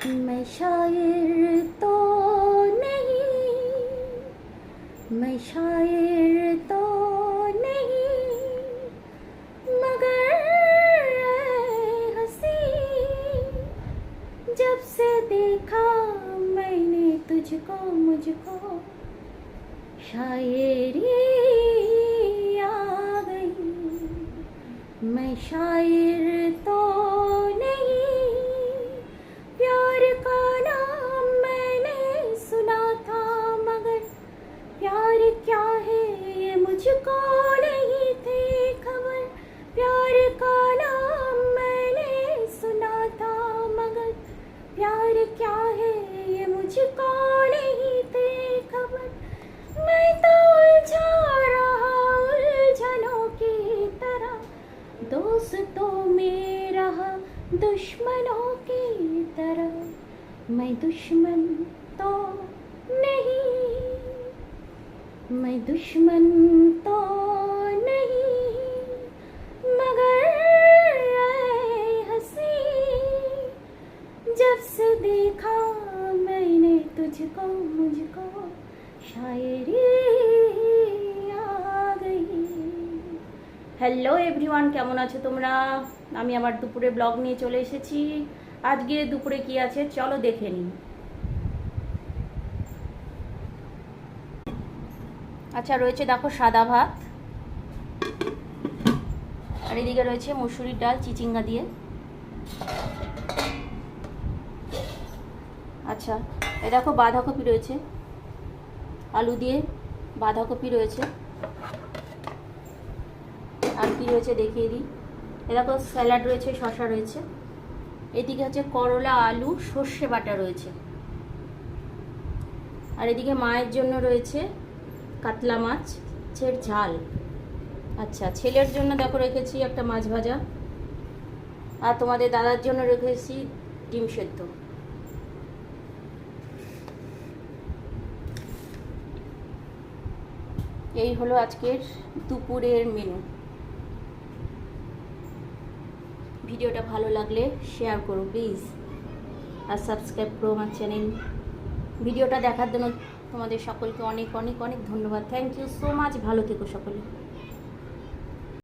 मैं शायर तो नहीं, मैं शायर तो नहीं, मगर हंसी जब से देखा मैंने तुझको, मुझको शायरी आ गई। मैं शायर तो नहीं, प्यार का नाम मैंने सुना था, मगर प्यार क्या है ये मुझको नहीं थी खबर। प्यार का नाम मैंने सुना था, मगर प्यार क्या है ये मुझको नहीं थी खबर। मैं तो उलझा रहा उलझनों की तरह, दोस्तों में रहा दुश्मनों की तरह। मैं दुश्मन तो नहीं, मैं दुश्मन तो नहीं, मगर हंसी जब से देखा मैंने तुझको, मुझको शायरी आ गई। হ্যালো এভরিওয়ান, কেমন আছো তোমরা? আমি আমার দুপুরে ব্লগ নিয়ে চলে এসেছি। আজকে দুপুরে কি আছে চলো দেখে নিই। আচ্ছা, রয়েছে দেখো সাদা ভাত, আর এদিকে রয়েছে মসুরির ডাল চিচিঙ্গা দিয়ে। আচ্ছা, এই দেখো বাঁধাকপি রয়েছে, আলু দিয়ে বাঁধাকপি রয়েছে। আর কি রয়েছে দেখিয়ে দিই। এ দেখো স্যালাড রয়েছে, শসা রয়েছে। এদিকে হচ্ছে করলা আলু সর্ষে বাটা রয়েছে। আর এদিকে মায়ের জন্য রয়েছে কাতলা মাছের ঝাল। আচ্ছা, ছেলের জন্য দেখো রেখেছি একটা মাছ ভাজা, আর তোমাদের দাদার জন্য রেখেছি ডিম সেদ্ধ। এই হলো আজকের দুপুরের মেনু। ভিডিওটা ভালো লাগলে শেয়ার করো প্লিজ, আর সাবস্ক্রাইব করো আমার চ্যানেল। ভিডিওটা দেখার জন্য তোমাদের সকলকে অনেক অনেক অনেক ধন্যবাদ। Thank you so much. ভালো থেকো সকলে।